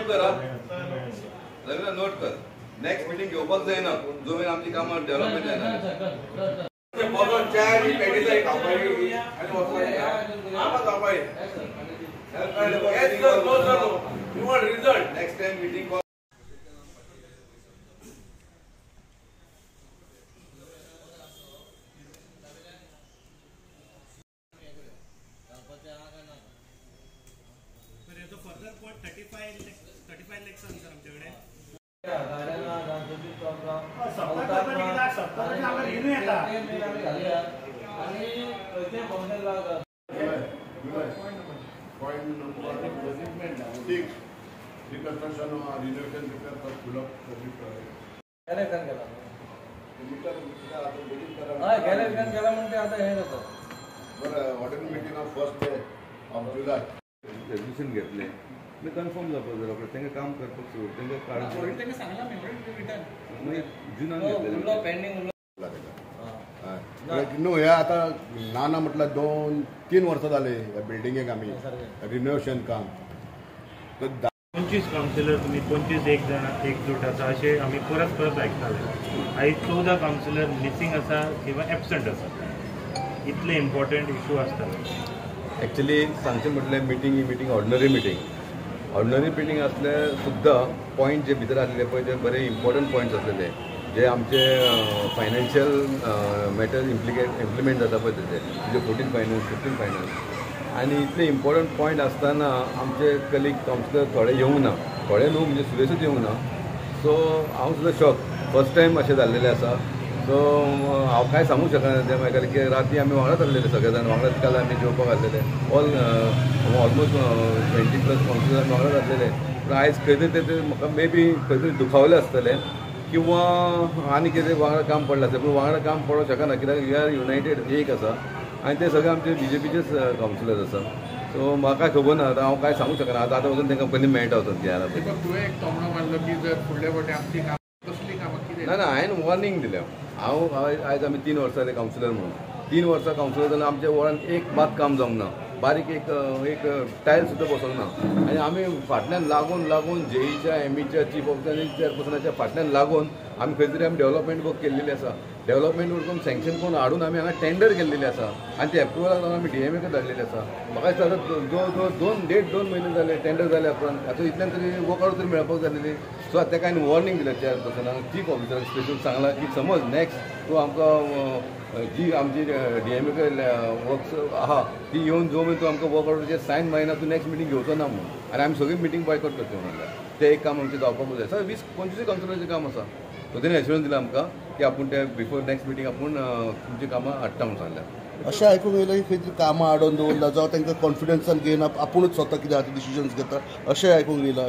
Note करा Ravindra, note कर. Next meeting घेवपाक जायना जो मेरेन आमची कामां डेव्हलपमेंट जायना. Next time meeting further 35 lakhs आमच्याकडे. Point number 6. Reconstruction or renovation because full of public. Whatever meeting of 1st day of July. Resolution घेतले मी कन्फर्म जावपाक जाय रोखडें तेंकां काम करपाक सोड तेंकां काळजी तेंकां सांगला मी रिटर्न मागीर जुनान घेतलेले पेंडिंग नो हे आता ना म्हटलं 2-3 वर्ष झाले या बिल्डिंगेक आम्ही रिनोव्हेशन काम. 25 काउन्सिलर तुम्ही 25 एकजूट आसा अशें आमी परत आयकताले. आयज 14 काउन्सिलर मिसींग आसा किंवा एबसंट आसा. इतले इम्पॉर्टंट इशू आसता. एक्चुअली सांगचें म्हटल्यार मिटींग ही मिटींग ऑर्डिनरी मिटींग आसले सुद्दां पॉयंट जे भितर आसलेले पळय ते बरे इम्पॉर्टंट पॉयंट्स आसलेले जे आमचे फायनान्शियल मॅटर इम्प्लिमेंट जाता पळय तेजे 14 फायनान्स 15 फायनान्स आनी इतले इम्पॉर्टंट पॉयंट आसतना आमचे कलीग काउन्सिलर थोडे येवंक ना. थोडे न्हू म्हणजे सुरेशूच येवंक ना. सो हांव सुद्दां शॉक फर्स्ट टायम अशें जाल्लेलें आसा. सो हांव कांय सांगूं शकना ते म्हाका की राती आमी वांगडाच आसलेले सगळे जाण वांगडाच काल आमी जेवपाक आसलेले ऑलमोस्ट 20+ काउन्सिलर आमी वांगडाच आसलेले. पूण आयज खंय तरी ते म्हाका मे बी खंय तरी दुखावलें आसतलें किंवा आनी कितें वांगडा काम पडलें आसलें. पूण वांगडा काम पडोवंक शकना कित्याक वी आर युनायटेड एक आसा आनी ते सगळे आमचे BJPचेच काउन्सिलर आसा. सो म्हाका खबर ना आतां हांव कांय सांगूं शकना. आतां वचून तांकां पयलीं मेळटा वचून घ्यायला. तुवें एक तोमणो मारलो की जर फुडले फावटी आमची कसली कामां कितें ना हांवें वॉर्निंग दिलें. आयज आमी 3 वर्सां जाले काउन्सिलर म्हणून 3 वर्सां काउन्सिलर जाल्यार आमच्या वॉर्डान एक बात काम जावंक ना. बारीक एक टायल सुद्दां बसोंक ना. आनी आमी फाटल्यान लागून जेईच्या एमीच्या चीफ ऑफिसर आनी चेअरपर्सनाच्या फाटल्यान लागून आमी खंय तरी आमी डेव्हलपमेंट वर्क केल्लेली आसा. डेव्हलपमेंट वर्क करून सँक्शन करून हाडून आमी हांगा टेंडर केल्लेली आसा आनी ते एप्रुवलाक लागून आमी DMA धाडलेले आसा. म्हाका दिसता जवळ 2 म्हयने जाले टेंडर जाले उपरांत आतां इतल्यान तरी वर्क आउट तरी मेळपाक जालेली. सो ताका हांवें वॉर्निंग दिलें चेअरपर्सनाक चीफ ऑफिसराक स्पेशल सांगलां की समज नेक्स्ट तूं आमकां जी आमची DMA वर्क्स आहा ती येवन जो मेरेन तूं आमकां वर्क आउटाचेर सायन मारिना तूं नेक्स्ट मिटींग घेवचो ना म्हणून. आनी आमी सगळी मिटींग बॉयकॉट करचें म्हणल्यार ते एक काम आमचें जावपाक जाय. सर 20-25 काउन्सिलरांचें काम आसा. सो तेणें एश्युरन्स दिला आमकां की आपूण ते बिफोर नेक्स्ट मिटींग आपूण तुमची कामां हाडटा म्हणून सांगल्यार. अशें आयकूंक येयलें की खंय तरी कामां हाडून दवरला जावं तांकां कॉन्फिडन्सान घेयना आपुणूच स्वता कितें आतां डिसिजन्स घेता अशें आयकूंक येयलां.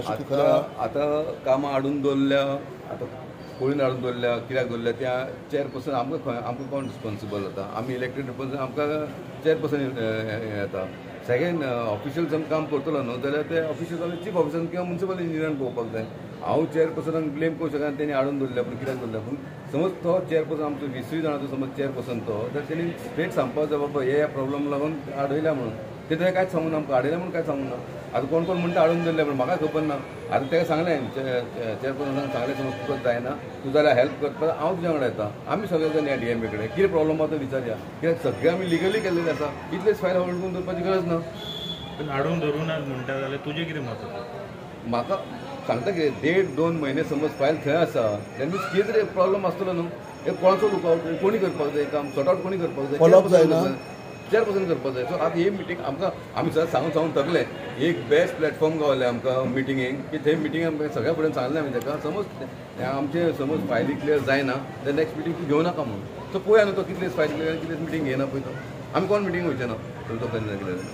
आतां कामां हाडून दवरल्या आतां पळून हाडून दवरल्या कित्याक दवरल्या त्या चेअरपर्सन आमकां कोण रिस्पॉन्सिबल जाता. आमी इलेक्टेड रिप्रेझेंटेटिव्ह आमकां चेअरपर्सन येता. सेकेंड ऑफिशियल काम करतलो न्हू जाल्यार ते ऑफिशियल चीफ ऑफिसरान किंवा म्युनिसिपल इंजिनियरान पळोवपाक जाय. हांव चेअरपर्सनाक ब्लेम करूं शकना तेणी हाडून दवरल्या पूण कित्याक दवरल्या. पूण समज तो चेअरपर्सन आमचो 20 जाणांचो समज चेअरपर्सन तो तर तेणी स्ट्रेट सांगपाक जाय बाबा हे प्रॉब्लम लागून हाडयल्या म्हणून. ते कांयच सांगूना आमकां हाडयल्या म्हणून कांय सांगूना. आतां कोण म्हणटा हाडून दवरल्या पूण म्हाका खबर ना. आतां ताका सांगलें चेअरपर्सनाक सांगलें समज तुका जायना तूं जाल्यार हेल्प करपाक हांव तुज्या वांगडा येता. आमी सगळे जाण या DMA कडेन कितें प्रॉब्लम आसा तो विचारया कित्याक सगळे आमी लिगली केल्लेले आसा. इतलेच फायल होल्ड करून दवरपाची गरज ना. पण हाडून धरूनात म्हणटा जाल्यार तुजें कितें मत? म्हाका सांगता की 1.5-2 म्हयने समज फायल थंय आसा तेन्ना कितें तरी प्रॉब्लम आसतलो न्हू. एक कोणाचो लुकआउट कोणी करपाक जाय काम सॉर्ट आउट कोणी करपाक जाय चेअरपर्सन करपाक जाय. सो आतां ही मिटींग आमकां आमी सर सांगून थकले. एक बेस्ट प्लॅटफॉर्म गावले आमकां मिटिंगेक की थंय मिटींग आमकां सगळ्या फुडें सांगलें आमी ताका समज आमचे समज फायली क्लियर जायना जाल्यार नेक्स्ट मिटींग तूं घेवं नाका म्हणून. सो पळोवया न्हू तो कितलेच फायल क्लियर कितलेच मिटींग घेयना पळय तो आमी कोण मिटींग वयचे ना तो करना कितें.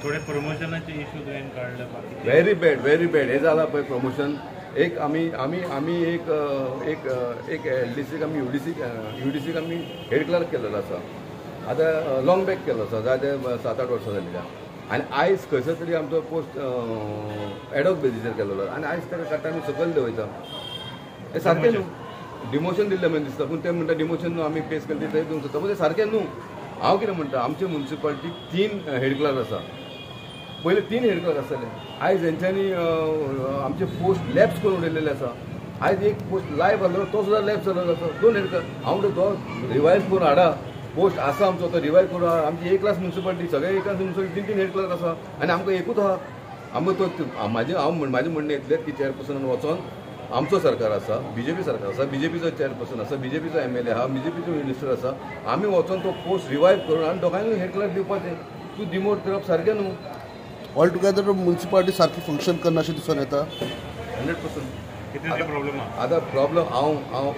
थोडे प्रमोशनाचे इश्यू तुवें काडले. व्हेरी बॅड हे जाला पळय प्रमोशन. एक आमी एक LDCक आमी UDCक आमी हेड क्लर्क केलेलो आसा. आतां लॉंग बॅक केलो आसा जाय ते 7-8 वर्सां जाली. आनी आयज खंयसर तरी आमचो पोस्ट एडॉक बेजीचेर केलेलो आनी आयज ताका काडटा आमी सकयल देंवयता. हें सारकें न्हू. डिमोशन दिल्लें म्हणून दिसता पूण ते म्हणटा डिमोशन न्हू आमी फेस केलें थंय दिवंक सोदता पूण तें सारकें न्हू. हांव कितें म्हणटा आमचे म्युनिसिपालिटीक 3 हेड क्लर्क आसा पहिले 3 हेड क्लर्क आसताले, आयज हेंच्यांनी आमचे पोस्ट लॅप्स करून उडयलेले आसा. आयज एक पोस्ट लायव्ह आसलो तो सुद्दां लॅप्स जाल्लो आसा. 2 हेड क्लर्क हांव म्हणटा तो रिवायज करून हाडा, पोस्ट आसा आमचो तो रिवायज करून हाडा. आमची 1 क्लास म्युनिसिपालिटी सगळे 1 क्लास म्युनिसिपालिटी 3 हेड क्लर्क आसा आनी आमकां एकूच आहा. आमकां तो म्हाजें म्हणणें इतलेंच की चेअरपर्सनान वचोन आमचो सरकार आसा, बीजेपी सरकार आसा, बीजेपीचो चेअरपर्सन आसा, बीजेपीचो MLA आहा, बीजेपीचो मिनिस्टर आसा, आमी वचोन तो पोस्ट रिवायव करून आनी दोगांयनी हेड क्लर्क दिवपाचें. तूं डिमोट करप सारकें न्हू. ऑल टुगेदर म्युनिसिपालिटी सारकी फंक्शन करना अशें दिसून येता. 100%. कितें प्रॉब्लम आहा? आतां प्रॉब्लम हांव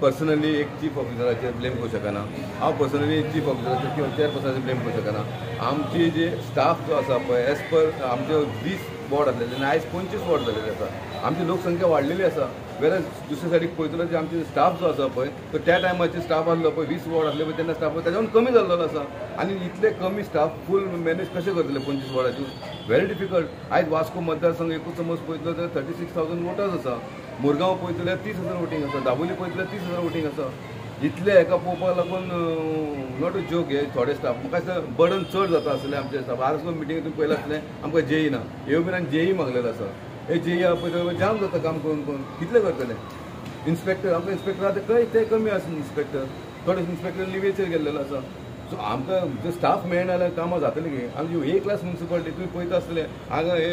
पर्सनली एक चीफ ऑफिसराचेर ब्लेम करूं शकना, हांव पर्सनली चीफ ऑफिसराचेर किंवा चेअरपर्सनाचेर ब्लेम करूं शकना. आमची जे स्टाफ जो आसा पळय एज पर आमचे 20 वॉर्ड आसलेले आनी आयज 25 वॉर्ड जाल्लेले आसा. आमची लोकसंख्या वाडलेली आसा. वेराज दुसरे सायडीक पळयतलो जे आमचे स्टाफ जो आसा पळय तो त्या टायमाचेर स्टाफ आसलो पळय 20 वॉर्ड आसले पळय तेन्ना स्टाफ त्याच्याहून कमी जाल्लो आसा. आनी इतले कमी स्टाफ फूल मॅनेज कशें करतले 25 वॉर्डाची? Very difficult. आयज वास्को मतदारसंघ एकूच समज पळयतलो जाल्यार 36,000 वोटर्स आसा. मुरगांव पळयतलो जाल्यार 30,000 वोटींग आसा. दाबोली पळयतलो जाल्यार 30,000 वोटींग आसा. इतले हेका पळोवपाक लागून नॉट अ जोक हे थोडे स्टाफ. म्हाका दिसता बर्डन चड जाता आसलें आमचे स्टाफ. आज मिटिंगेक तुमी पळयलां आसलें आमकां जेई ना, ह्यो बीन जेई मागलेलो आसा. हे जेई पळय जाम जाता काम करून करून. कितले करतले? इन्स्पेक्टर आमकां इन्स्पेक्टर आतां खंय ते कमी आसा. इन्स्पेक्टर थोडे इन्स्पेक्टर लिवेचेर गेल्लेलो आसा. सो आमकां जे स्टाफ मेळना जाल्यार कामां जातली की? आमची 1 क्लास म्युनिसिपालिटी तुमी पळयता आसतले हांगा हे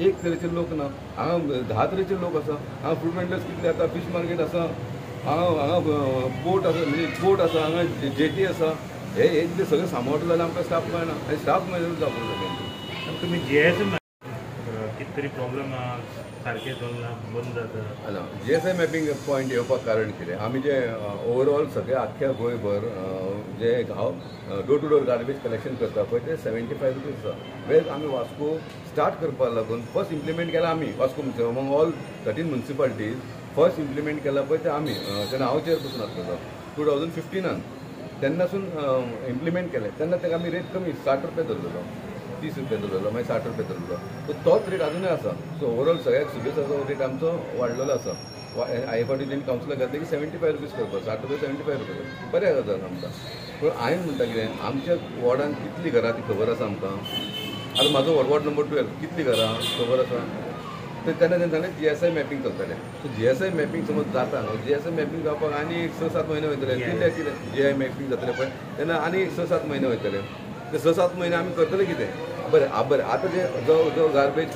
1 तरेचे लोक ना, हांगा 10 तरेचे लोक आसा. हांगा फूड वेंडर्स कितले आसा, फीश मार्केट आसा, हांगा पोर्ट आसा, म्हणजे पोर्ट आसा, हांगा जेटी आसा. हे इतले सगळें सांबाळटा जाल्यार आमकां स्टाफ मेळना आनी स्टाफ मेळून जावपाक जाय. तुम्ही GSI कितें तरी प्रॉब्लम आहा, सारकें चलना, बंद जाता. GSI मॅपिंग पॉयंट येवपाक कारण कितें? आमी जे ओवरऑल सगळे आख्ख्या गोंयभर जे हांव door to door garbage collection करता पळय ते 75 रुपीज आसा. वेज आमी वास्को स्टार्ट करपाक लागून फर्स्ट इम्प्लिमेंट केला आमी Vasco among all 13 municipalities first implement केला पळय ते आमी. तेन्ना हांव चेअरपर्सन आसलो 2015 तेन्नासून इम्प्लिमेंट केलें. तेन्ना ताका आमी रेट कमी 60 रुपया धरलेलो, 30 रुपया धरलेलो, मागीर 60 रुपया धरलेलो. सो तोच रेट अजूनय आसा. सो ओवरऑल सगळ्याक सुबेजाचो रेट आमचो वाडलेलो आसा. IFRD तेणी कावन्सिलाक घातले की 75 रुपीज करपाक, 60 रुपया 75 रुपया बऱ्या गजाल आमकां. पूण हांवें म्हणटा कितें आमच्या वॉर्डान कितलीं घरां ती खबर आसा आमकां. आतां म्हाजो वॉर्ड नंबर 12 कितलीं घरां खबर आसा. तर तेन्ना तेंच्यांनी GSI मॅपिंग करताले. सो GSI मॅपिंग समज जाता न्हू, GSI मॅपिंग जावपाक आनी 6-7 म्हयने वयतले. कितें GI मॅपिंग जातलें पळय तेन्ना आनी 6-7 म्हयने वयतले. ते 6-7 म्हयने आमी करतले कितें? बरें आतां जे जो garbage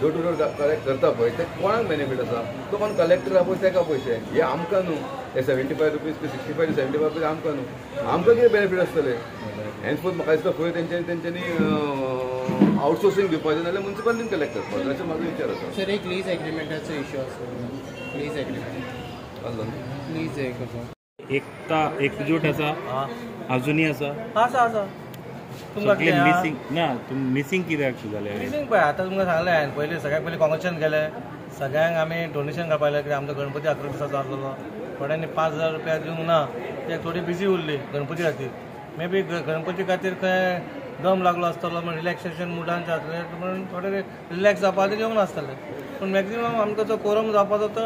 door to door collect करता पळय ते कोणाक बेनिफीट आसा? तो कोण कलेक्टर आहा पळय तेका पयशे. हे आमकां न्हू. हे 75 रुपीज ते 65 ते 75 रुपीज आमकां न्हू. आमकां कितें बेनिफीट आसतले? हेन्सफोर्थ म्हाका दिसता खंय तेंच्यांनी आउटसोर्सिंग दिवपाचें नाल्यार म्युनिसिपालिटीन कलेक्ट करपाचें अशें म्हाजो विचार आसा. सर एक लीज एग्रीमेंटाचो इश्यू आसा. लीज एग्रीमेंट आसलो लीज एकजूट आसा अजूनय आसा. आसा तुमकां मिसींग ना. मिसींग कित्याक जालें? मिसींग पळय आतां तुमकां सांगलें हांवें पयलीं सगळ्याक पयलीं कॉंग्रेच्युलेशन केलें. सगळ्यांक आमी डोनेशन घालपाक लागले कित्याक आमचो गणपती 11 दिसाचो आसलो. थोड्यांनी 5,000 रुपया दिवंक ना, ते थोडी बिजी उरली गणपती खातीर. मे बी गणपती खातीर खंय दम लागलो आसतलो म्हण रिलॅक्सेशन मुडान जातलें म्हणून थोडे रिलॅक्स जावपा खातीर येवंक नासतले. पूण मॅक्झिमम आमकां जो कोरम जावपाचो तो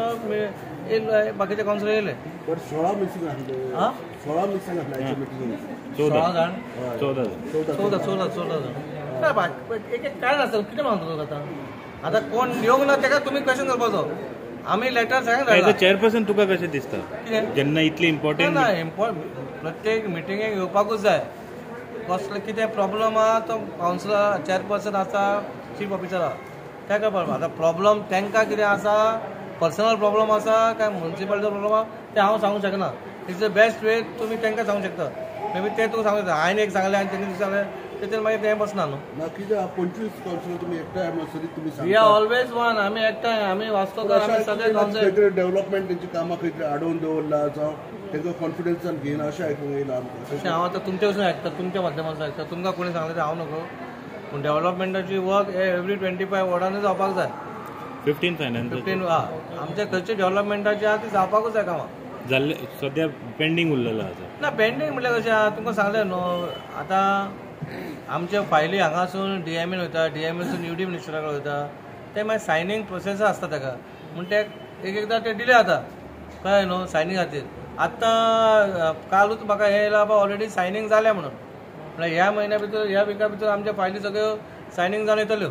येयले, बाकीचे कावन्सिलर येयले. 16 मिसींग आसले. 16 मिसींग आसले मिटींग. 14 जाण 14 जाण. एक कारण आसता कितें मागतलो आतां कोण येवंक ना ताका तुमी क्वेश्चन करपाचो. आमी लेटर सगळ्यांक चेअरपर्सन तुका कशें दिसता जेन्ना इतली इम्पॉर्टंट ना प्रत्येक मिटिंगेक येवपाकूच जाय. कसलो कितें प्रॉब्लम आहा तो कावन्सिलर चेअरपर्सन आसा, चीफ ऑफिसर आहा ताका पळोवपा. आतां प्रॉब्लम तांकां कितें आसा, पर्सनल प्रॉब्लम आसा काय म्युनिसिपालिटीचो प्रॉब्लम आहा ते हांव सांगूंक शकना. इट्स द बेस्ट वे तुमी तांकां सांगूंक शकता. मे बी ते तुका सांगूंक शकता. हांवें एक सांगलें आनी तेणी सांगलें तेचेर मागीर तें बसना न्हू. ना कित्याक 25 कावन्सिलर तुमी एकठांय सरी तुमी वी आर ऑलवेज वन. आमी एकठांय आमी वाचतोकार आमी सगळे कावन्सिलर डेव्हलपमेंट तेंची कामां खंय तरी आडोवन दवरला जावं तांकां कॉन्फिडन्सान घेयना अशें आयकूंक येयला आमकां. अशें हांव आतां तुमचे वचून आयकता, तुमच्या माध्यमांतल्यान आयकता. तुमकां कोणी सांगलें तें हांव नको. पूण डेव्हलपमेंटाची वर्क हे एवरी 25 वॉर्डांनी जावपाक जाय. 15 फायनान्स 15 आमच्या खंयचे डेव्हलपमेंटाची आहा ती जावपाकूच जाय कामां. जाल्ले सद्या पेंडींग उरलेलो आसा ना. पेंडींग म्हणल्यार कशें आहा तुमकां सांगलें न्हू. आतां आमचे फायली हांगासून DMN वयता, DMNसून UD मिनिस्टरा कडेन वयता. ते मागीर सायनींग प्रोसेस आसता ताका म्हूण ते एकदां ते डिले जाता कळ्ळें न्हू सायनींग खातीर. आतां कालूच म्हाका हें येयला ऑलरेडी सायनींग जालें म्हणून. म्हळ्यार ह्या म्हयन्या भितर ह्या विका भितर आमच्या फायली सगळ्यो सायनींग जावन येतल्यो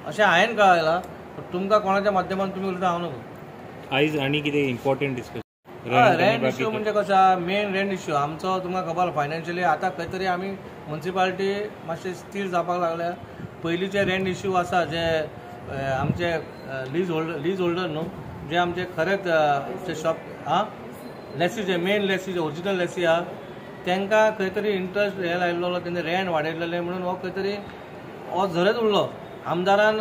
अशें हांवें कळयलां. तुमकां कोणाच्या माध्यमांतून तुमी उलयता हांव नको. आयज आनी कितें इम्पॉर्टंट डिस्कशन रेंट इश्यू म्हणजे कसा मेन रेंट इश्यू आमचो तुमकां खबर फायनान्शियली आतां खंय तरी आमी म्युन्सिपालिटी मातशें स्थिर जावपाक लागल्या. पयलींचे रेंट इश्यू आसा जे आमचे लीज होल्डर न्हू जे आमचे खरेंच शॉप लेसी जे मेन लेसी जे ओरिजिनल लेसी आहा तांकां खंय तरी इंट्रस्ट हे लायिल्लो तेंचे रेंट वाडयलेले म्हणून हो खंय तरी हो झरत उरलो. आमदारान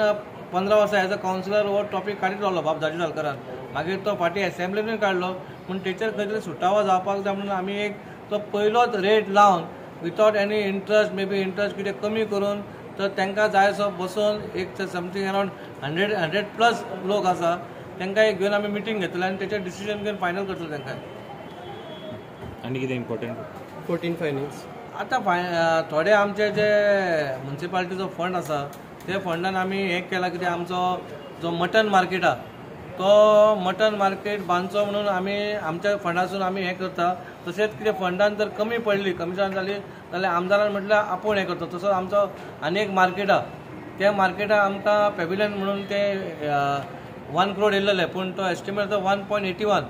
15 वर्सां एज अ कावन्सिलर हो टॉपीक काडीत रावलो बाब जाजी सालकरान. मागीर तो फाटी असेंब्लीनूय काडलो पूण तेचेर खंय तरी सुटावो जावपाक जाय म्हणून आमी एक तो पयलोच रेट लावन without any interest may be interest कितें कमी करून तर तांकां जाय असो बसून एक समथींग अरावंड 100+ लोक आसा तांकां एक घेवन आमी मिटींग घेतले आनी तेचेर डिसिजन घेवन फायनल करतले तांकां. आनी कितें इम्पॉर्टंट 14 फायनान्स आतां थोडे आमचे जे म्युन्सिपालिटीचो फंड आसा ते फंडान आमी हें केलां कितें आमचो जो मटन मार्केट आहा तो मटन मार्केट बांदचो म्हणून आमी आमच्या फंडासून आमी हें करता. तशेंच कितें फंडान जर कमी पडली कमिशन जाली जाल्यार आमदारान म्हटल्यार आपूण हें करता. तसोच आमचो आनी एक मार्केट आहा त्या मार्केटाक आमकां पॅविलियन म्हणून ते 1 crore येयल्लेले पूण तो एस्टिमेट तो 1.81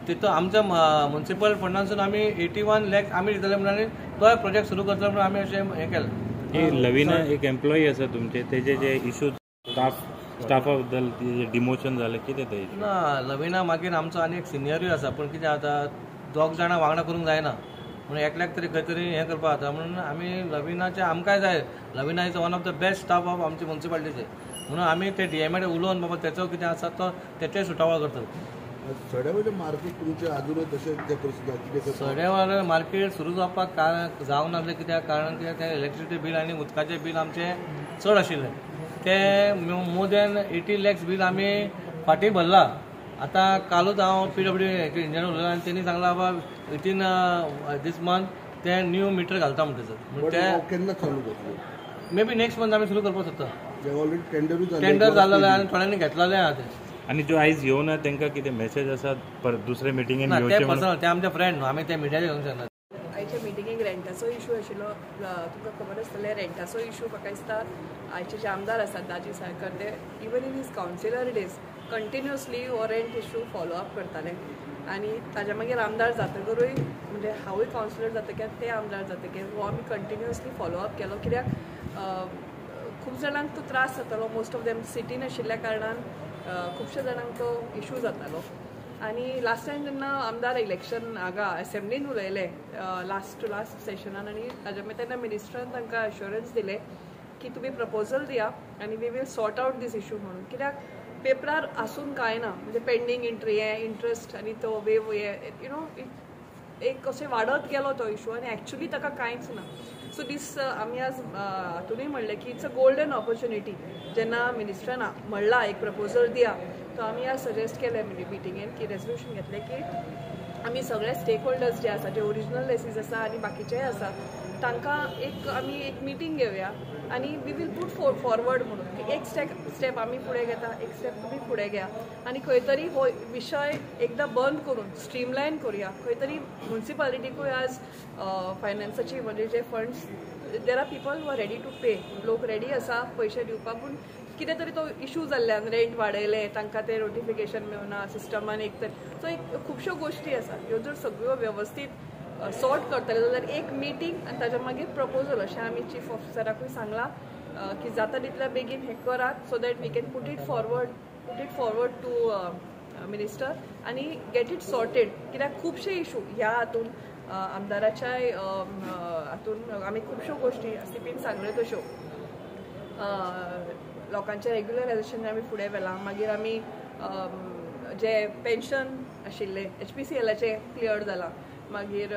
तितून आमच्या म्युन्सिपल फंडासून आमी 81 lakhs आमी दितले म्हणून तो प्रोजेक्ट सुरू करतले म्हणून आमी अशें हें केलें. लविना एक एम्प्लॉई आसा तुमचे तेजे जे इश्यूज स्टाफा बद्दल डिमोशन जालें कितें ते ना लविना मागीर आमचो आनी एक सिनियरूय आसा पूण कितें जाता 2 जाणां वांगडा करूंक जायना म्हणून एकल्याक तरी खंय तरी हें करपाक जाता म्हणून आमी लविनाचे आमकांय जाय. Lavina is one of the best staff of आमचे म्युन्सिपालिटीचे म्हणून आमी ते डीएमएड उलोवन बाबा तेचो कितें आसा तो तेचे सुटावो करतलो. सड्यावयलें मार्केट तुमचें आजुनूय तशें तें परिस्थिती सड्यावयलें मार्केट सुरू जावपाक जावंक नासलें कित्याक कारण कित्याक तें इलेक्ट्रिसिटी बील आनी उदकाचें बील आमचें चड आशिल्लें ते मोर दॅन 80 lakhs बील आमी फाटीं भरला. आतां कालूच हांव PWD इंजिनियर उलयलो आनी तेणी सांगलां बाबा विथीन दीस मंथ ते न्यू मिटर घालता म्हणटा ते केन्ना चालू जातलें. मे बी नेक्स्ट मंथ आमी सुरू करपाक सोदता. ऑलरेडी टेंडर जाल्लें आनी थोड्यांनी घेतलेलें आहा ते. आनी जो आयज येवना तांकां कितें मेसेज आसा दुसरे मिटिंगेन ना ते येवचें म्हणून पर्सनल ते आमचे फ्रेंड न्हू आमी ते मिडियाचे घेवंक शकना. आयच्या मिटिंगेक रेंटाचो इशू आशिल्लो तुमकां खबर आसतलें रेंटाचो इशू म्हाका दिसता आयचे जे आमदार आसात दाजी साळकर ते even in his councillor days continuously हो रेंट इशू फॉलो अप करताले आनी ताज्या मागीर आमदार जातकरूय म्हणजे हांवूय कावन्सिलर जातकीर ते आमदार जातकीर हो आमी कंटिन्युअसली फॉलो अप केलो कित्याक खूब जाणांक तो त्रास जातालो. मोस्ट ऑफ देम सिटीन आशिल्ल्या कारणान खुबश्या जाणांक तो इशू जातालो. आनी लास्ट टायम जेन्ना आमदार इलेक्शन हांगा असेंब्लीन उलयले लास्ट टू लास्ट सेशनान आनी ताज्या मागीर तेन्ना मिनिस्टरान तांकां अश्युरन्स दिले की तुमी प्रपोजल दिया आनी we will sort out this issue म्हणून. कित्याक पेपरार आसून कांय ना म्हणजे पेंडींग इंट्रस्ट आनी तो वेव एक अशें वाडत गेलो तो इशू आनी एक्चुली ताका कांयच ना. सो दीस आमी आज हातूनय म्हणलें की इट्स अ गोल्डन ऑपॉर्च्युनिटी जेन्ना मिनिस्टरान म्हणलां एक प्रपोजल दिया तो आमी आज सजेस्ट केलें मिटिंगेन की रेजोल्युशन घेतलें की आमी सगळे स्टेक होल्डर्स जे आसा जे ओरिजिनल लेसीस आसा आनी बाकीचेय आसा तांकां आमी एक मिटींग घेवया आनी वी वील पूट फॉरवर्ड म्हणून एक स्टेप आमी फुडें घेता एक स्टेप तुमी फुडें घेया आनी खंय तरी हो विशय एकदां बंद करून स्ट्रीमलायन करुया. खंय तरी म्युन्सिपालिटीकूय आज फायनान्साची म्हणजे जे funds there are people who are ready to pay लोक रेडी आसा पयशे दिवपाक पूण कितें तरी तो इशू जाल्ल्यान रेंट वाडयले तांकां ते नोटिफिकेशन मेळना सिस्टमान एक तर सो एक खुबश्यो गोश्टी आसा ह्यो जर सगळ्यो वेवस्थीत सॉर्ट करतले जाल्यार एक मिटींग आनी ताच्या मागीर प्रपोजल अशें आमी चीफ ऑफिसराकूय सांगलां की जाता तितल्या बेगीन हें करात so that we can put it forward to minister आनी गेट इट सॉर्टेड. कित्याक खुबशे इशू ह्या हातून आमदाराच्याय हातून आमी खुबश्यो गोश्टी सीपीन सांगल्यो तश्यो लोकांचे रेग्युलरायझेशन आमी फुडें व्हेलां. मागीर आमी जे पेन्शन आशिल्ले HPCLचे क्लियर जालां. मागीर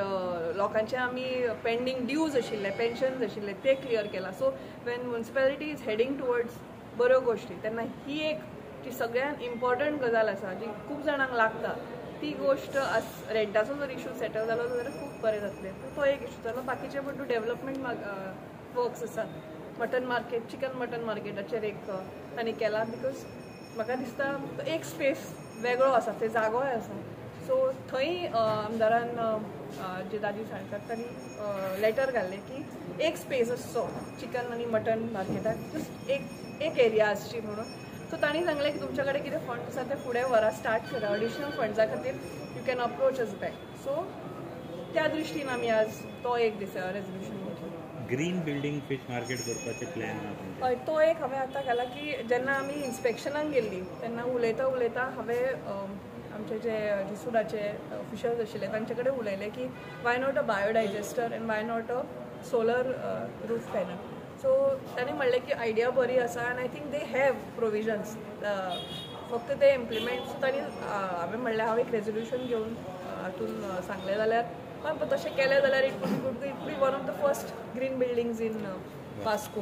लोकांचे आमी पेंडींग ड्यूज आशिल्ले पेन्शन्स आशिल्ले ते क्लियर केला. So when municipality is heading towards बऱ्यो गोश्टी तेन्ना ही एक जी सगळ्यात इम्पॉर्टंट गजाल आसा जी खूब जाणांक लागता ती गोश्ट रेंटाचो जर इशू सेटल जालो जाल्यार खूब बरें जातलें. तो एक इशू जालो. बाकीचे बट डेव्हलपमेंट वर्क्स आसात मटन मार्केट चिकन मटन मार्केटाचेर एक तांणी केला बिकॉज म्हाका दिसता एक स्पेस वेगळो आसा ते जागोय आसा. सो थंय आमदारान जे दाजी साळकर तांणी लेटर घाल्लें की एक स्पेस आसचो चिकन आनी मटन मार्केटाक, जस्ट एक एरिया आसची म्हणून. सो तांणी सांगलें की तुमचे कडेन कितें फंड आसा ते फुडें व्हरा, स्टार्ट करा, एडिशनल फंड्सा खातीर you can approach us back. So त्या दृश्टीन आमी आज तो एक दिसा रेजोल्युशन घेतलें. ग्रीन बिल्डींग फीश मार्केट करपाचे प्लॅन हय, तो एक हांवें आतां केला की जेन्ना आमी इन्स्पेक्शनाक गेल्लीं तेन्ना उलयता हांवें आमचे जे रिसोडाचे ऑफिशल्स आशिल्ले तांचे कडेन उलयलें की why not a biodigester and why not a solar roof panel. So तांणी म्हणलें की आयडिया बरी आसा आनी I think they have provisions, फक्त ते इम्प्लिमेंट. सो तांणी हांवें म्हणलें हांव एक रेजोल्युशन घेवन हातून सांगलें जाल्यार तशें केलें जाल्यार it would be one of the first green buildings in Vasco.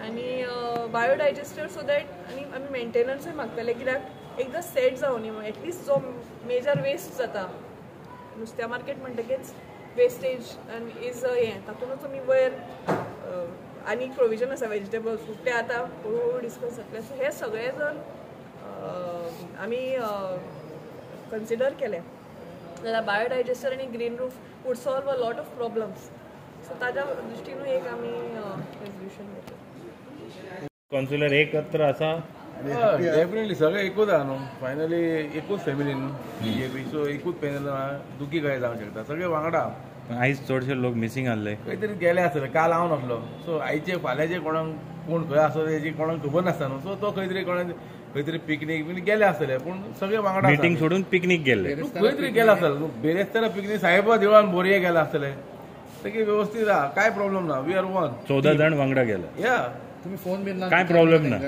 आनी बायोडायजेस्टर सो दॅट आनी आमी मेंटेनन्सूय मागतले, कित्याक एकदां सेट जावन न्ही एटलिस्ट जो मेजर वेस्ट जाता नुस्त्या मार्केट म्हणटकीच वेस्टेज आनी इज हें तातूंतच आमी वयर आनी प्रोविजन आसा वेजिटेबल्स ते आतां हळू डिस्कस जातले. सो हे सगळे जर आमी कन्सिडर केले जाल्यार बायोडायजेस्टर आनी green roof would solve a lot of problems. So ताज्या दृश्टीनूय एक आमी रेजोल्युशन घेतलें. कावन्सिलर एकत्र आसा डेफिनेटली सगळे एकूच आहा न्हू, फायनली एकूच फॅमिली न्हू बीजेपी, सो एकूच पॅनल दुखी काय जावंक शकता, सगळे वांगडा. आयज चडशे लोक मिसींग आहले, खंय तरी गेले आसतले, काल हांव नासलो. सो आयचे फाल्यांचे कोणाक कोण खंय आसा तेजी कोणाक खबर नासता न्हू. सो तो खंय तरी कोणाक खंय तरी पिकनीक बी गेले आसतले, पूण सगळे वांगडा मिटींग सोडून पिकनीक गेले. खंय तरी गेला आसतले, बेरेस्तारा पिकनीक साहेबा देवळान बोरये गेले आसतले. सगळे व्यवस्थित आहा, काय प्रॉब्लेम ना. वी आर वन 14 जण वांगडा गेले. या तुम्ही फोन बिन काय प्रॉब्लेम ना.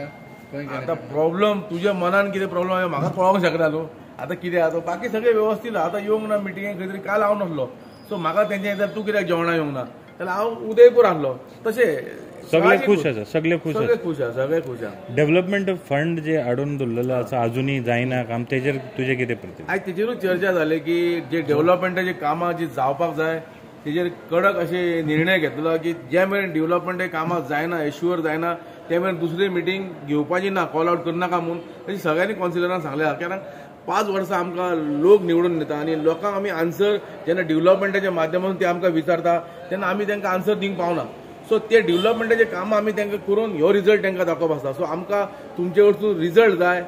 आता प्रॉब्लेम तुझ्या मनान कितें प्रॉब्लेम आहे म्हाका कळोंक शकना न्हू. आतां कितें आहा बाकी सगळे व्यवस्थित आहा. आतां येवंक ना मिटिंगेक खंय तरी, काल हांव नासलो. सो म्हाका तेंचे येता तूं कित्याक जेवणा येवंक ना, जाल्यार हांव उदयपूर आहलो. तशें सगळे खुश आसा, सगळे खुश सगळे आसा. खुश आहा, सगळे खुश आहा. डेव्हलपमेंट फंड जे हाडून दवरलेलो आसा अजूनही जायना काम, तेजेर तुजे कितें प्रतिक्रिया? आयज तेजेरूच चर्चा जाली की जे डेव्हलपमेंटाची कामां जी जावपाक जाय तेजेर कडक अशे निर्णय घेतलो की जे मेरेन डेव्हलपमेंट कामां जायना, एश्युअर जायना, ते मेरेन दुसरी मिटींग घेवपाची ना, कॉल आउट करनाका म्हणून अशी सगळ्यांनी कावन्सिलरांक सांगल्या. कारण 5 वर्सां आमकां लोक निवडून दिता आनी लोकांक आमी आन्सर जेन्ना डेव्हलपमेंटाच्या माध्यमातून ते आमकां विचारता तेन्ना आमी तांकां आन्सर दिवंक पावना. सो ते डेव्हलपमेंटाचे कामां आमी तांकां करून ह्यो रिजल्ट तांकां दाखोवप आसता. सो आमकां तुमचे कडसून रिजल्ट जाय,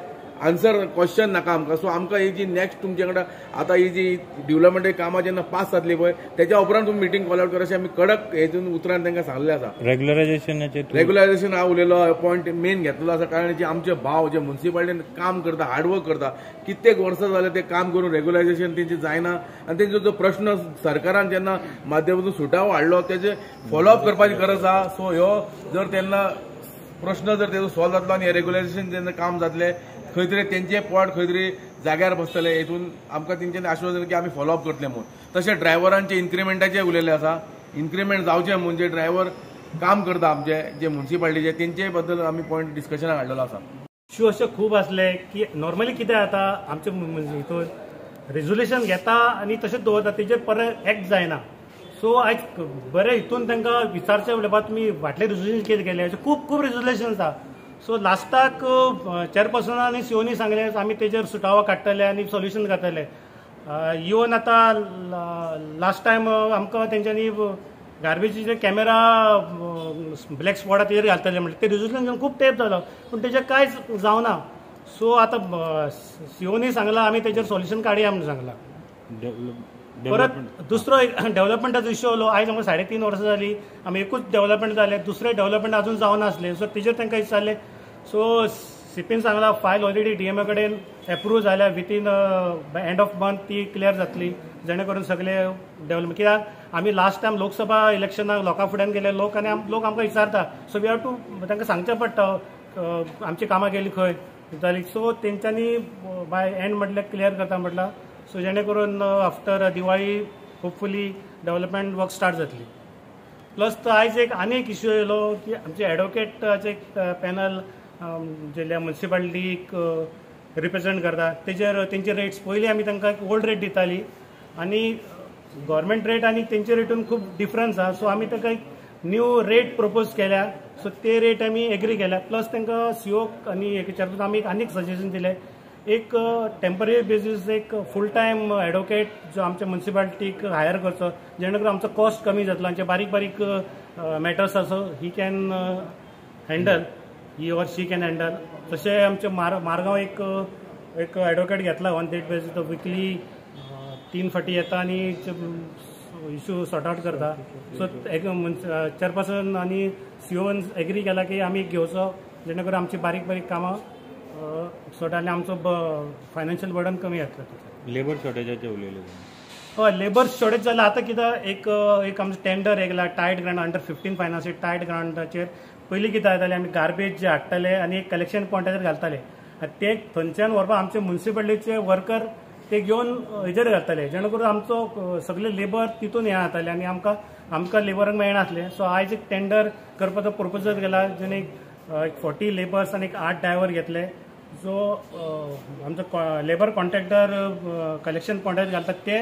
आन्सर क्वेश्चन नाका आमकां. सो आमकां ही जी नेक्स्ट तुमचे कडेन आतां ही जी डेव्हलपमेंटाची कामां जेन्ना पास जातली पळय त्याच्या उपरांत तुमी मिटींग कॉल आउट करा अशें आमी कडक हेतून उतरान तांकां सांगलें आसा. रेग्युलरायझेशन हांव उलयलो, पॉयंट मेन घेतलो आसा. कारण जे आमचे भाव जे म्युन्सिपालिटीन काम करता, हार्डवर्क करता, कित्येक वर्सां जाले ते काम करून रेग्युलरायझेशन तेंचे जायना आनी तेंचो जो प्रश्न सरकारान जेन्ना माध्यमातून सुटावो हाडलो तेजे फॉलोअप करपाची गरज आहा. सो ह्यो जर तेन्ना प्रश्न जर तेजो सॉल्व जातलो आनी रेग्युलरायझेशन जेन्ना काम जातलें खंय तरी तेंचे पोट खंय तरी जाग्यार बसतले, हेतून आमकां तेंच्यानी आश्वासन की आमी फॉलोअप करतले म्हणून. तशें ड्रायव्हरांचे इन्क्रिमेंटाचे उलयले आसा. इन्क्रिमेंट जावचे म्हणजे ड्रायव्हर काम करता आमचे जे म्युन्सिपालिटीचे तेंचे बद्दल आमी पॉयंट डिस्कशनाक हाडलेलो आसा. इश्यू असे खूब आसले की नॉर्मली कितें जाता आमचे हितून रेजोल्युशन घेता आनी तशेंच दवरता, तेजेर परत एक्ट जायना. सो आयज बरे हितून तांकां विचारचे उलयपा तुमी फाटले रेजोल्युशन कितें केलें, अशें खूब रेजोल्युशन्स आसा. सो लास्टाक चेअरपर्सनांनी सीओनी सांगले आमी तेजेर सुटावो काडटले आनी सोल्युशन घातले. इवन आतां लास्ट टायम आमकां तेंच्यांनी गार्बेजीचे कॅमेरा ब्लॅक स्पॉटा तेजेर घालतले म्हणजे ते रेजोल्युशन खूब तेंप जालो पूण तेजेर कांयच जावना. सो आतां सीओनी सांगला आमी तेजेर सोल्युशन काडया म्हणून सांगला. परत दुसरो एक डेव्हलपमेंटाचो इश्यू आलो. आयज आमकां 3.5 वर्सां जाली, आमी एकूच डेव्हलपमेंट जाले, दुसरे डेव्हलपमेंट अजून जावना आसले. सो तेजेर तांकां विचारले. सो सीपीन सांगला फायल ऑलरेडी डीएमए कडेन एप्रूव जाल्या, विथीन एंड ऑफ मंथ ती क्लियर जातली, जेणे करून सगळे डेव्हलपमेंट. कित्याक आमी लास्ट टायम लोकसभा इलेक्शनाक लोकां फुड्यान गेले लोक आनी लोक आमकां विचारता. सो वी हॅव टू तांकां सांगचें पडटा आमची कामां गेली खंय जाली. सो तेंच्यांनी बाय एंड म्हटल्यार क्लियर करता म्हटलां. सो जेणे करून after Diwali hopefully development work start जातली. प्लस आयज आनी एक इश्यू येयलो की आमचे एडवोकेटाचे पॅनल जे म्युन्सिपालिटीक रिप्रेझेंट करता तेंचे रेट्स पयलीं आमी तांकां ओल्ड रेट दिताली आनी गव्हर्मेंट रेट आनी तेंचे रेटून खूब डिफरन्स आहा. सो आमी तांकां एक न्यू रेट प्रपोज केल्या. सो ते रेट आमी एग्री केल्या. प्लस तांकां सीओ आनी हेचेर आमी आनी एक सजेशन दिलें, एक टेम्पररी बेसीस एक फूल टायम एडवोकेट जो आमच्या म्युन्सिपालिटीक हायर करचो, जेणे करून आमचो कॉस्ट कमी जातलो. आमचे बारीक मॅटर्स आसो he can handle, he or she can handle. तशें आमचे मारगांव एक एडवोकेट घेतला ऑन डेट बेसीस. तो विकली 3 फाटी येता आणि इश्यू सॉर्ट आउट करता. सो चेअरपर्सन आणि सीओन एग्री केला की आम्ही घेवचो, जेणे करून आमची बारीक बारीक कामां सॉर्ट आनी आमचो फायनान्शियल बर्डन कमी जातलो. लेबर शॉर्टेजाचे उलयले. हय, लेबर शॉर्टेज जाल्यार आतां कित्याक एक आमचो टेंडर येयला tied grant under 15 finance tied ग्रांटाचेर. पयलीं कितें जातालें, आमी गार्बेज जे हाडटाले आनी एक कलेक्शन पॉयंटाचेर घालताले. ते थंयच्यान व्हरपाक आमचे म्युन्सिपालिटीचे वर्कर ते घेवन हेजेर घालताले, जेणे करून आमचो सगळे लेबर तितून हे जाताले आनी आमकां लेबरांक मेळनासलें. सो आयज एक टेंडर करपाचो प्रपोजल केला, जेणे एक 40 लेबर्स आनी 8 ड्रायव्हर घेतले. जो आमचो लेबर कॉन्ट्रॅक्टर कलेक्शन पॉयंटाचेर घालतात ते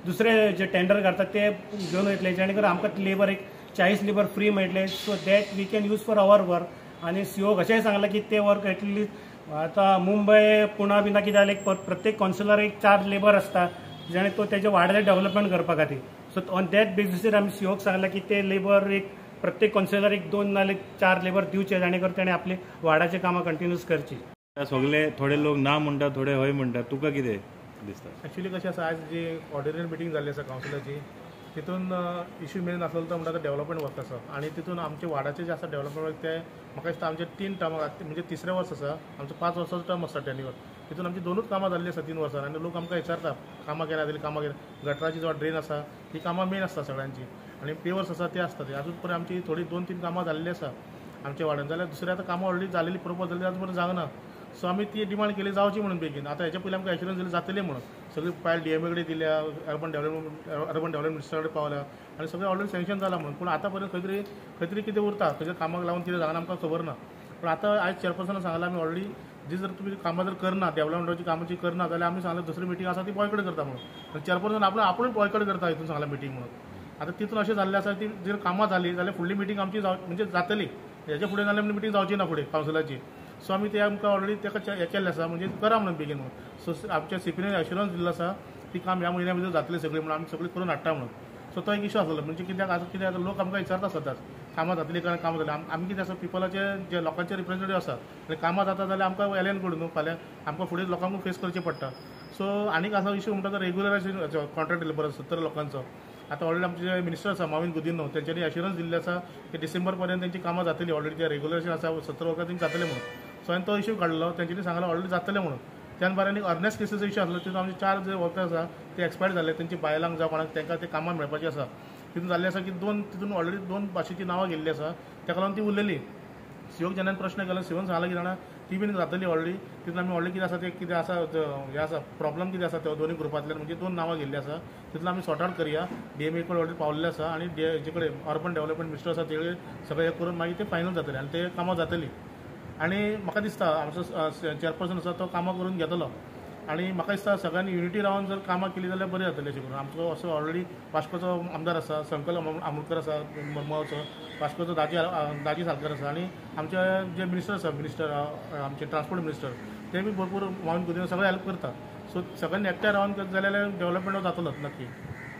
दुसरे जे टेंडर करतात ते घेवन वयतले, जेणे करून आमकां लेबर एक 40 लेबर फ्री मेळटले. So that we can use for our work. आनी सीओ कशेंय सांगलां की ते वर्क एटलीस्ट आतां मुंबय पुणा बिना कितें जालें प्रत्येक कावन्सिलर एक 4 लेबर आसता, जेणे तो तेजे वाड्याचें डेव्हलपमेंट करपा खातीर. सो ऑन दॅट बेसिसीर आमी सीओक सांगलां की ते लेबर एक प्रत्येक कावन्सिलर एक 2 नाल्यार 4 लेबर दिवचे, जेणे करून ताणें आपली वाड्याची कामां कंटिन्यूस करची. सगळे थोडे लोक ना म्हणटा, थोडे हय म्हणटा. तुका कितें दिसता? ॲक्च्युली कशें आसा, आज जी ऑर्डिनरी मिटींग जाल्ली आसा कावन्सिलाची, तितून इश्यू मेन आसलो तो म्हणटा तो डेव्हलपमेंट वर्क आसा. आनी तितून आमचे वाड्याचे जे आसा डेव्हलपमेंट वर्क ते म्हाका दिसता आमचे 3 टर्म म्हणजे 3रे वर्स आसा. आमचो 5 वर्साचो टर्म आसता टेन्युअर. तितून आमची 2च कामां जाल्ली आसा 3 वर्सान. आनी लोक आमकां विचारता कामां केल्या जाल्यार कामां केल्या. गटराची जो ड्रेन आसा ही कामां मेन आसता सगळ्यांची, आनी पेवर्स आसा ते आसता. ते आजून पर्यंत आमची थोडी 2-3 कामां जाल्ली आसा आमच्या वाड्यान. जाल्यार दुसरे आतां कामां ऑलरेडी जालेली प्रपोज जाल्ली आजून पर्यंत जावना. सो आमी ती डिमांड केली जावची म्हणून बेगीन. आतां हेच्या पयलीं आमकां एश्युरन्स दिली जातली म्हणून. सगळी फायल DMA कडेन दिल्या, अर्बन डेव्हलपमेंट मिनिस्टरा कडेन पावल्या आनी सगळें ऑलरेडी सँक्शन जालां म्हणून. पूण आतां पर्यंत खंय तरी कितें उरता, खंयच्या कामाक लागून कितें जावना आमकां खबर ना. पूण आतां आयज चेअरपर्सनान सांगलां आमी ऑलरेडी जी जर तुमी कामां जर करना, डेव्हलपमेंटाची कामाची करना जाल्यार आमी सांगलें दुसरी मिटींग आसा ती बॉयकॉट करता म्हणून. चेअरपर्सन आपूण बॉयकॉट करता हितून सांगलां मिटींग म्हणून. आतां तितून अशें जाल्लें आसा ती जर कामां जाली जाल्यार फुडली मिटींग आमची म्हणजे जातली. हेच्या फुडें जाल्यार मिटींग जावची ना फुडें कावन्सिलाची. सो आमी ते आमकां ऑलरेडी ताका हें केल्लें आसा, म्हणजे करा म्हणून बेगीन म्हणून. सो आमच्या CPन एश्युरन्स दिल्लो आसा ती काम ह्या म्हयन्या भितर जातली सगळी म्हणून. आमी सगळी करून हाडटा म्हणून. सो तो एक इश्यू आसलो. म्हणजे कित्याक आतां कितें आतां लोक आमकां विचारता सदांच कामां जातली काय कामां जातली. आमी कितें आसा पिपलाचे जे लोकांचे रिप्रेझेंटेटिव्ह आसा आनी कामां जाता जाल्यार आमकां एलएन कडून न्हू फाल्यां आमकां फुडें लोकांक फेस करचें पडटा. सो आनीक आसा इश्यू म्हणटा तो रेग्युलरायझेशन कॉन्ट्रॅक्ट लेबर 70 लोकांचो. आतां ऑलरेडी आमचे जे मिनिस्टर आसा माविन गुदिन्हो तेंच्यांनी एश्युरन्स दिल्ले आसा की डिसेंबर पर्यंत तेंची कामां जातली. ऑलरेडी जे रेग्युलरायझेशन आसा 70 वर्कर तेंची जातलें म्हणून. सो हांवें तो इश्यू काडलो. तेंच्यांनी सांगलें ऑलरेडी जातलें म्हणून. त्यान भायर आनी अर्नेस्ट केसीचो इश्यू आसलो. तितून आमचे 4 जे वर्कर आसा ते एक्सपायर जाले. तेंची बायलांक जावं कोणाक तांकां ते कामां मेळपाची आसा. तितून जाल्लें आसा की तितून ऑलरेडी 2 भाशेची नांवां गेल्लीं आसा. ताका लागून ती उरलेली. सीओक जेन्ना प्रश्न केलो, सीओन सांगला की जाणा ती बीन जातली ऑलरेडी. तितून आमी ऑलरेडी कितें आसा ते कितें आसा हें आसा प्रॉब्लम कितें आसा ते दोनूय ग्रुपांतल्यान म्हणजे 2 नांवां गेल्लीं आसा. तितून आमी सॉर्ट आउट करया. DMA कडेन ऑलरेडी पावल्ले आसा आनी जे कडेन अर्बन डेव्हलपमेंट मिनिस्टर आसा ते सगळें हें करून मागीर ते फायनल जातले आनी ते कामां जातली. आनी म्हाका दिसता आमचो चेअरपर्सन आसा तो कामां करून घेतलो. आनी म्हाका दिसता सगळ्यांनी युनिटी रावन जर कामां केली जाल्यार बरी जातली अशें करून. आमचो असो ऑलरेडी वास्कोचो आमदार आसा, संकल आमोणकर आसा मडगांवचो, वास्कोचो दाजी सालकर आसा आनी आमचे जे मिनिस्टर आसा आमचे ट्रान्सपोर्ट मिनिस्टर ते बी भरपूर माविन गुदिन्हो सगळे हेल्प करता. सो सगळ्यांनी एकठांय रावन जाल्यार डेव्हलपमेंट जातलोच नक्की.